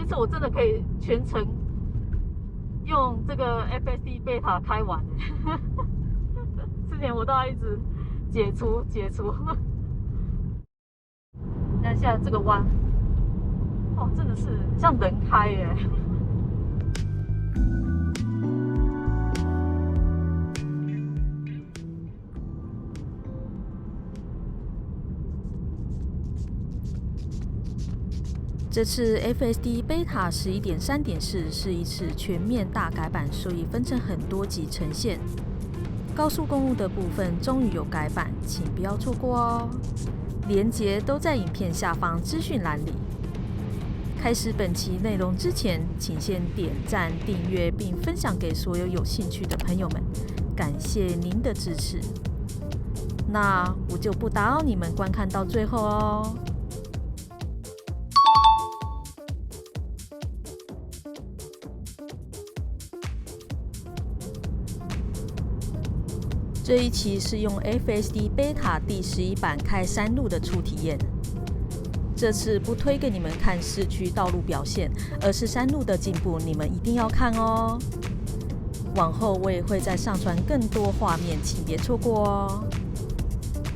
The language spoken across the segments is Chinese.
次我真的可以全程用这个 FSD 贝塔开完之前我都要一直解除。那现在这个弯，哦，真的是像人开耶。这次 FSD Beta 11.3.4是一次全面大改版，所以分成很多集呈现。高速公路的部分终于有改版，请不要错过哦。连结都在影片下方资讯栏里。开始本期内容之前，请先点赞、订阅并分享给所有有兴趣的朋友们，感谢您的支持。那我就不打扰你们观看到最后哦。这一期是用 FSD Beta 第11版开山路的初体验。这次不推给你们看市区道路表现，而是山路的进步，你们一定要看哦。往后我也会再上传更多画面，请别错过哦。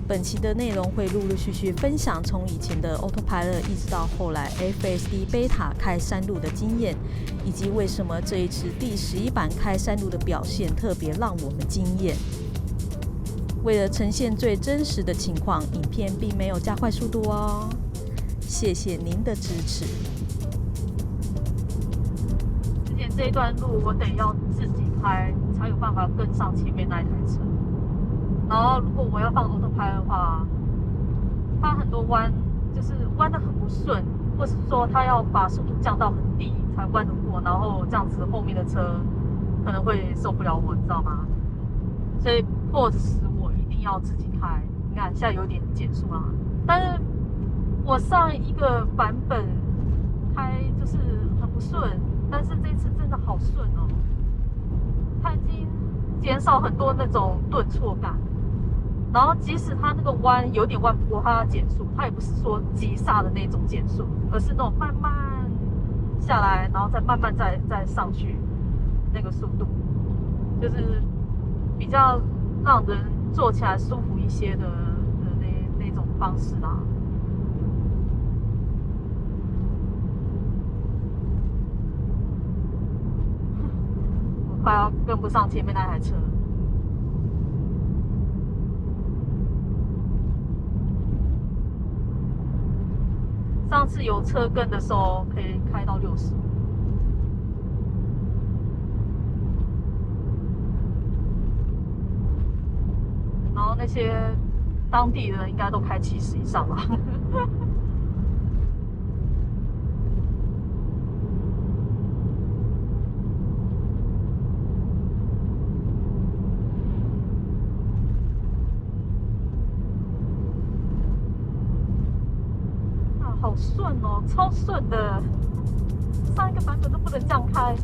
本期的内容会陆陆续续分享从以前的 Autopilot 一直到后来 FSD Beta 开山路的经验，以及为什么这一次第11版开山路的表现特别让我们惊艳。为了呈现最真实的情况，影片并没有加快速度哦。谢谢您的支持。之前这一段路我得要自己开，才有办法跟上前面那一台车。然后如果我要放 Autopilot 的话，它很多弯就是弯得很不顺，或是说它要把速度降到很低才弯得过，然后这样子后面的车可能会受不了我，你知道吗？所以迫使我一定要自己开。你看现在有点减速啦，但是我上一个版本开就是很不顺，但是这次真的好顺哦，它已经减少很多那种顿挫感。然后即使它那个弯有点弯不过，它要减速，它也不是说急刹的那种减速，而是那种慢慢下来，然后再慢慢再上去那个速度，就是比较让人坐起来舒服一些的那种方式啦。我快要跟不上前面那台车。上次有车跟的时候可以开到60，然后那些当地人应该都开70以上吧。好顺哦，超顺的，上一个版本都不能这样开。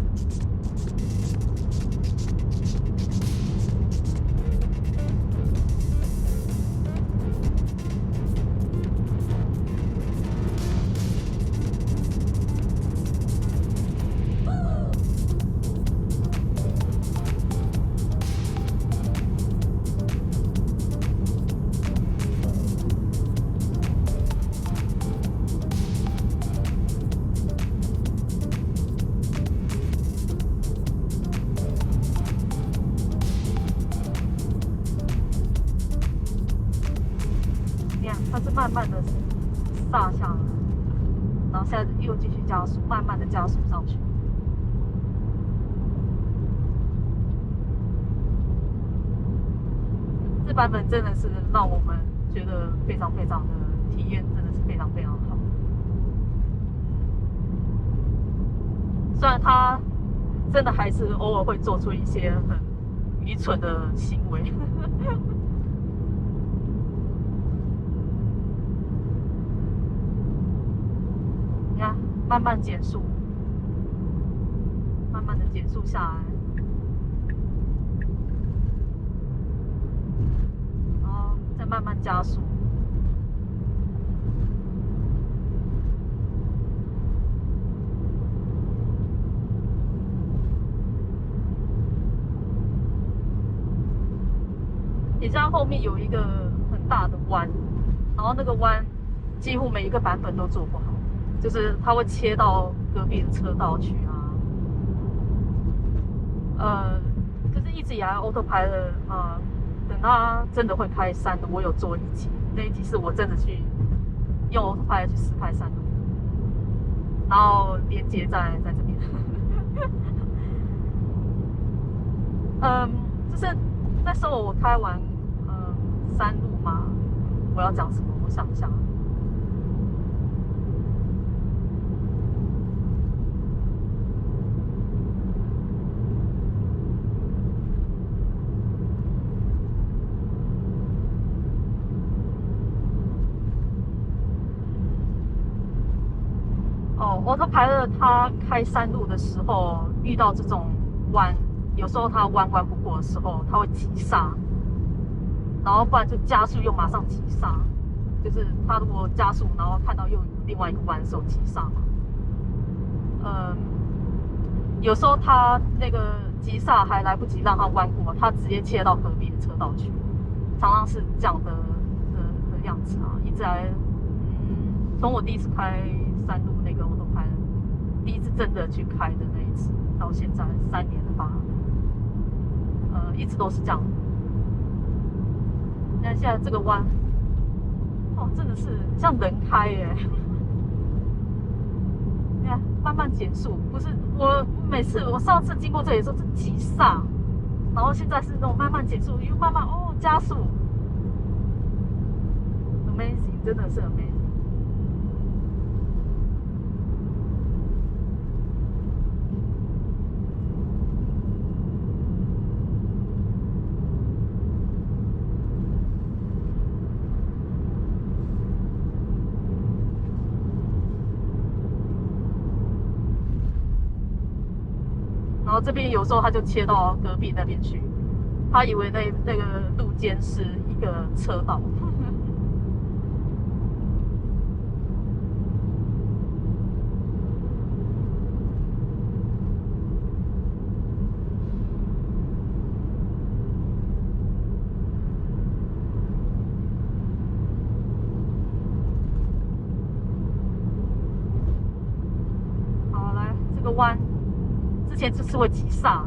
它是慢慢的刹下来，然后现在又继续加速，慢慢的加速上去。这版本真的是让我们觉得非常非常的体验，真的是非常非常好。虽然他真的还是偶尔会做出一些很愚蠢的行为。你看，慢慢减速，慢慢的减速下来，然后再慢慢加速。也像后面有一个很大的弯，然后那个弯几乎每一个版本都做不好，就是它会切到隔壁的车道去啊。就是一直以来 Autopilot 等它真的会开山路，我有做一集，那一集是我真的去用 Autopilot 去试开山路，然后连接在这边。就是那时候我开完山路嘛，我要讲什么？我想一下。Autopilot 它开山路的时候，遇到这种弯，有时候它弯不过的时候，它会急刹，然后不然就加速又马上急刹。就是它如果加速，然后看到又有另外一个弯的时候急刹嘛。有时候它那个急刹还来不及让它弯过，它直接切到隔壁的车道去，常常是这样的样子啊。一直来，从我第一次开山路那个Autopilot，第一次真的去开的那一次，到现在3年了吧，一直都是这样。那现在这个弯，真的是像人开耶！你看，慢慢减速，不是我上次经过这里的时候是急刹，然后现在是那种慢慢减速，又慢慢加速 ，amazing， 真的是 amazing。然后这边有时候他就切到隔壁那边去，他以为那个路肩是一个车道。好，来这个弯。之前就是会急刹，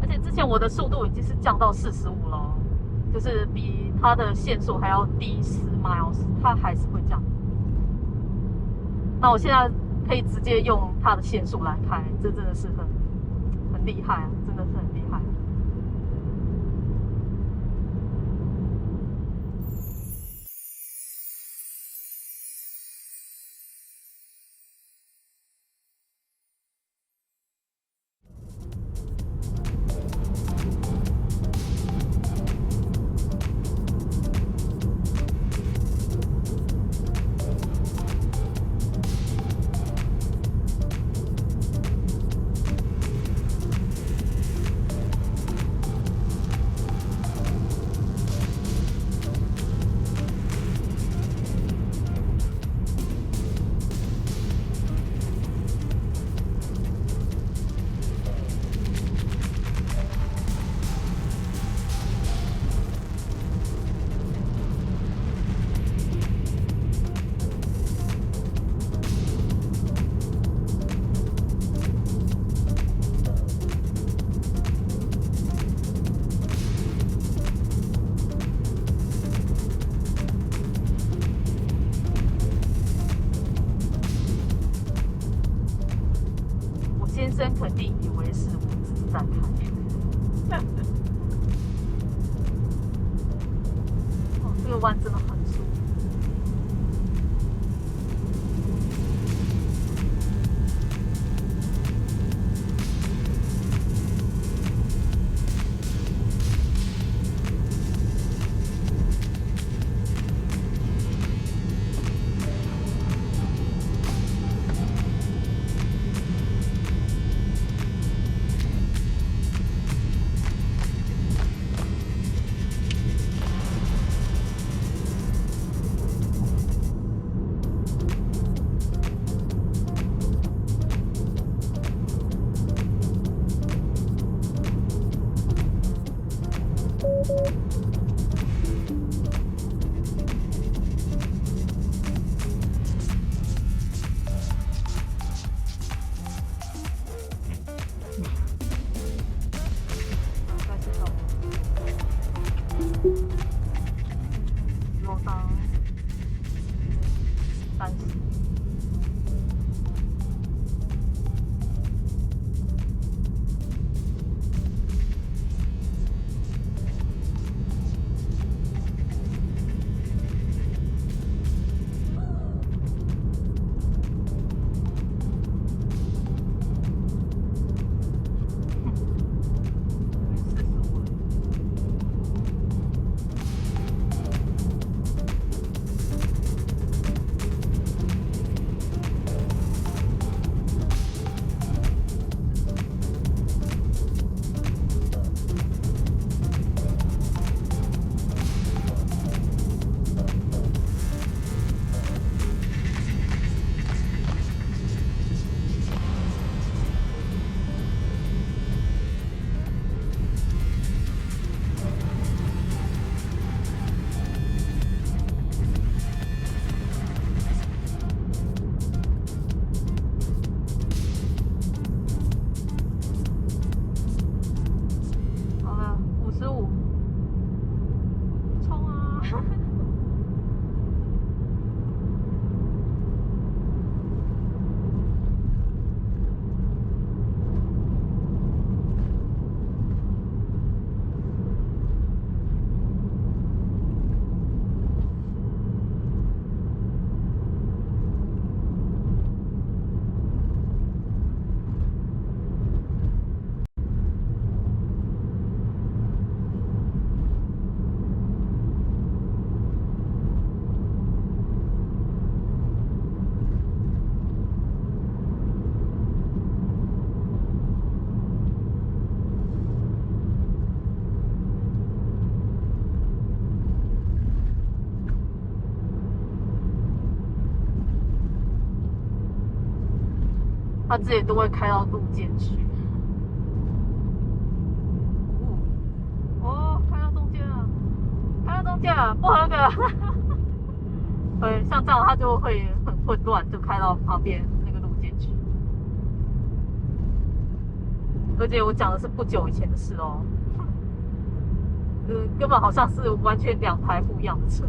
而且之前我的速度已经是降到45了，就是比它的限速还要低10 miles， 它还是会降。那我现在可以直接用它的限速来开，这真的是很厉害啊，真的是很厉害。先生肯定以为是我自己在开。这个弯真的很舒服。15，冲啊！他自己都会开到路肩去。哦，开到中间了，开到中间了，不合格。对，像这样他就会很混乱，就开到旁边那个路肩去。而且我讲的是不久以前的事哦，根本好像是完全2台不一样的车。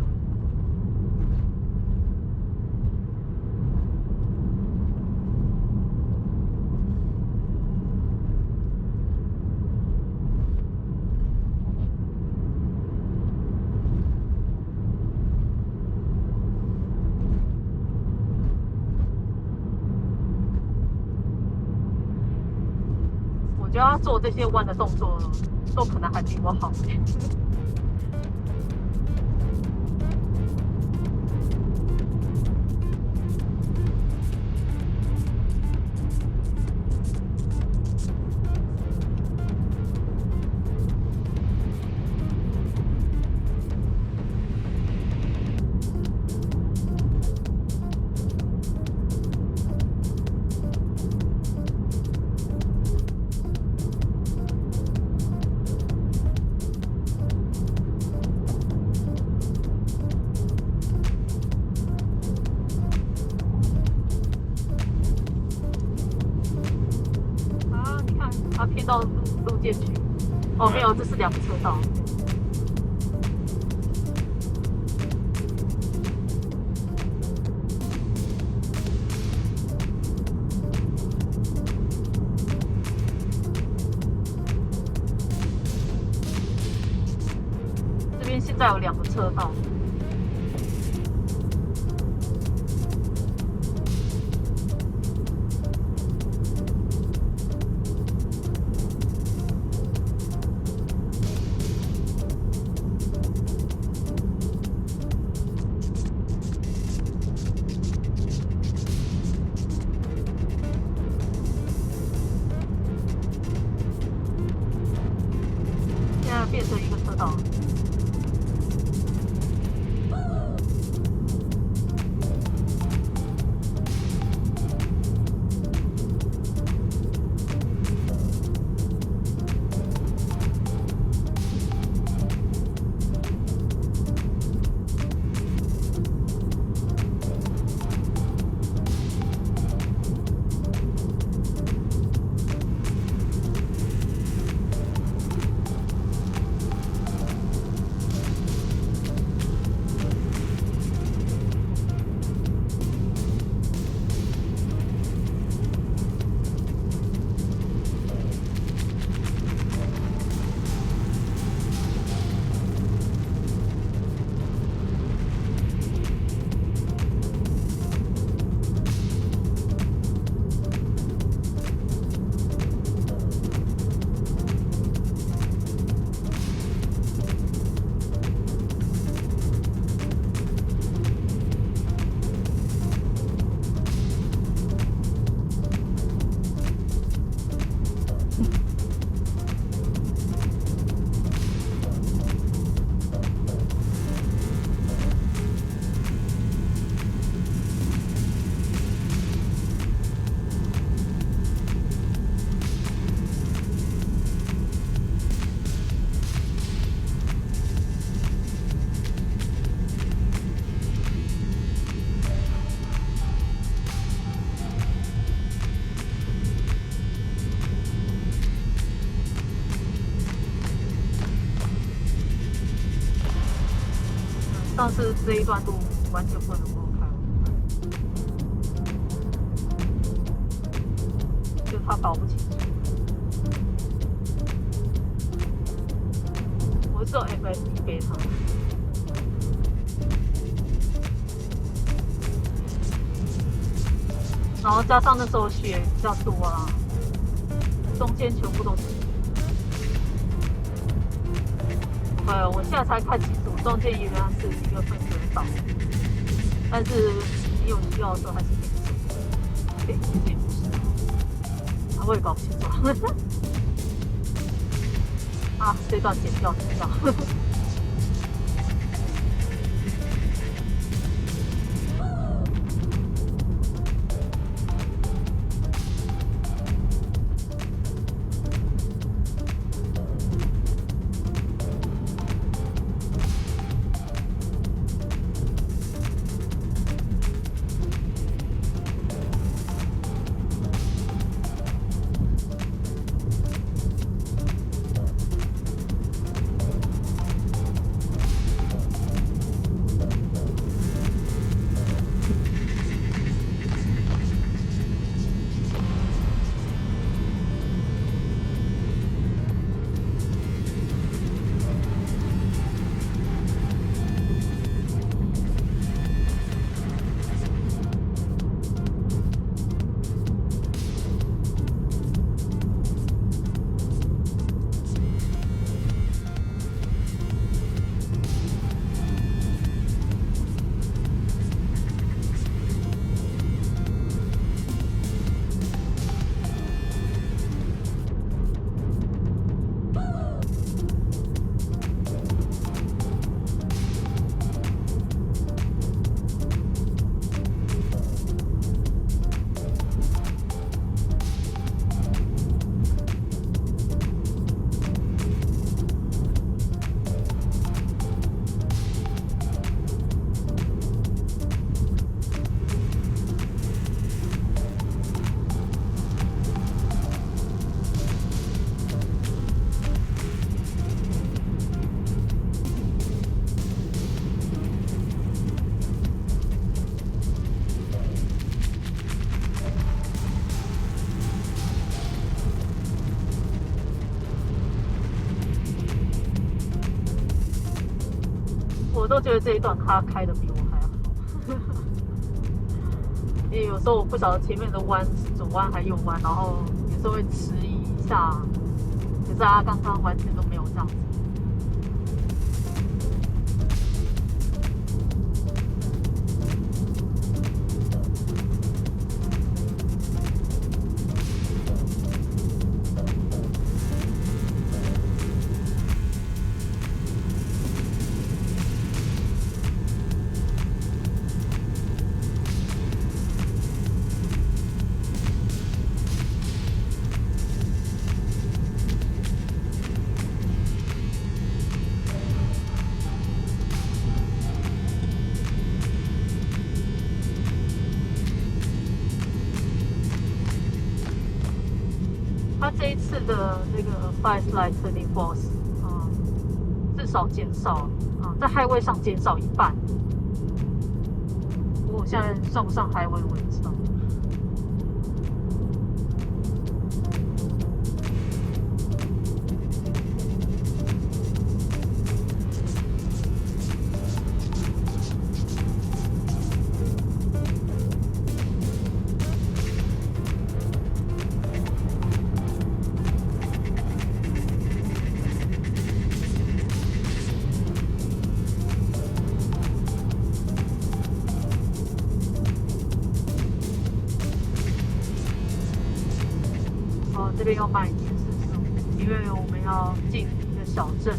我觉得他做这些弯的动作，都可能还比我好。他偏到路肩去。哦，没有，这是2个车道。这边现在有2个车道。变成1个车道。上次这一段路完全不能够开，就他搞不清楚。我只有 FSD 贝塔。然后加上那时候雪比较多啦，中间全部都是。我现在才看清楚，中间原来是一个分水岛，但是你有需要的时候还是可以走。对，其实也不是，我也搞不清楚。啊，这段剪掉。我都觉得这一段他开的比我还好，因为有时候我不晓得前面的弯是左弯还是右弯，然后有时候会迟疑一下，可是他刚刚完全都没有这样子。它这一次的那个 Firelight Turning Force， 至少减少在 Highway 上减少一半。不过我现在上不上 Highway 我也不知道。这边要慢一点，45，因为我们要进一个小镇。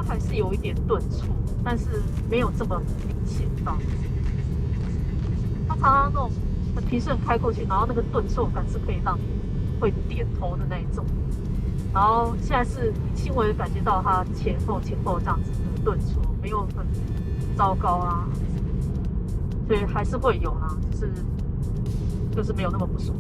还是有一点顿挫，但是没有这么明显到。它常常那种很平顺开过去，然后那个顿挫感是可以让你会点头的那一种。然后现在是轻微的感觉到它前后这样子的顿挫，没有很糟糕啊，所以还是会有啦，就是没有那么不舒服。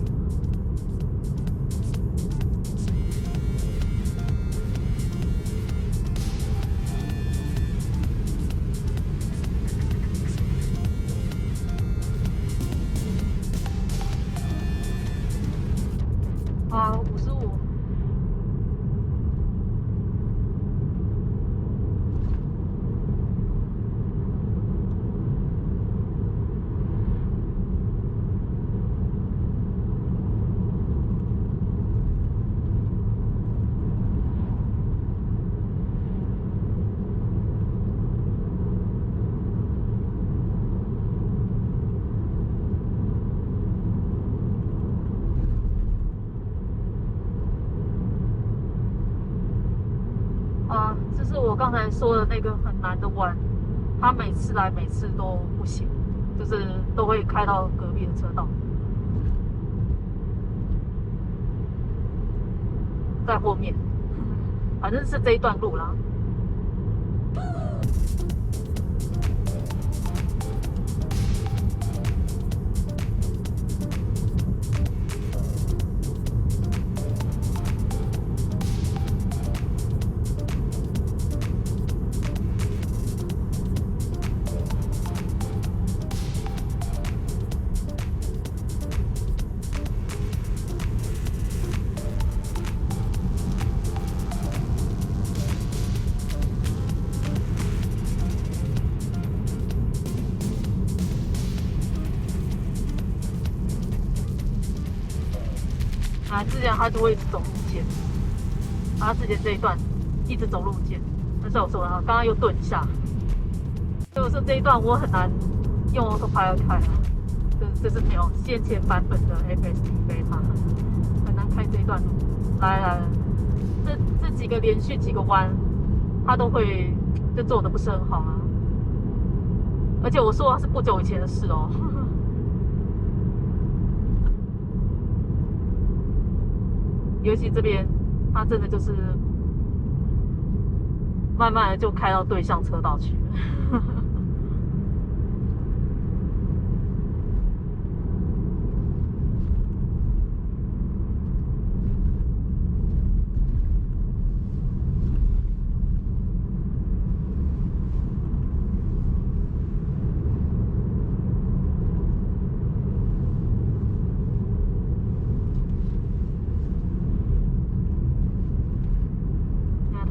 啊，55。啊，这是我刚才说的那个很难的弯，他每次来每次都不行，就是都会开到隔壁的车道，在后面，反正是这一段路啦。啊，之前他就会一直走路肩，他之前这一段一直走路肩，但是我说他刚刚又顿一下，所以我说这一段我很难用 Autopilot 开啊，这是没有先前版本的 FSD Beta， 很难开这一段路。来，这几个连续几个弯，他都会就做的不是很好啊，而且我说的是不久以前的事哦。尤其这边，它真的就是慢慢的就开到对向车道去了。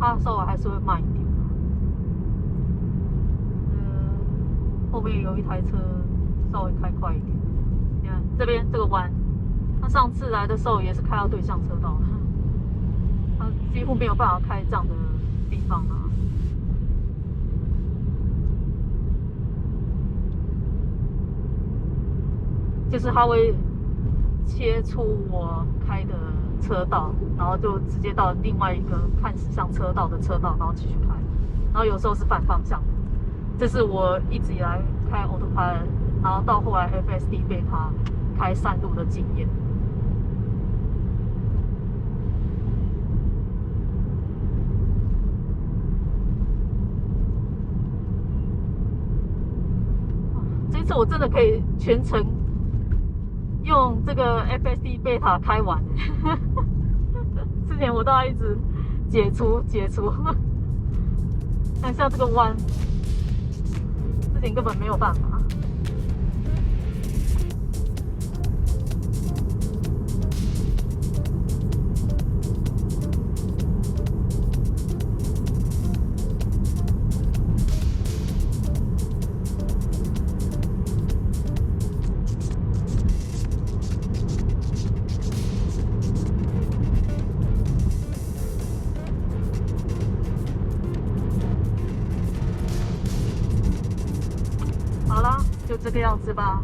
它稍微还是会慢一点。后面有一台车稍微开快一点。你看这边这个弯，它上次来的时候也是开到对向车道，它几乎没有办法开这样的地方啊。就是它会切出我开的车道，然后就直接到另外一个看似像车道的车道，然后继续开。然后有时候是反方向的，这是我一直以来开 Autopilot， 然后到后来 FSD Beta开山路的经验。这次我真的可以全程用这个 FSD Beta 开完，之前我都要一直解除，但像这个弯，之前根本没有办法。好啦，就这个样子吧。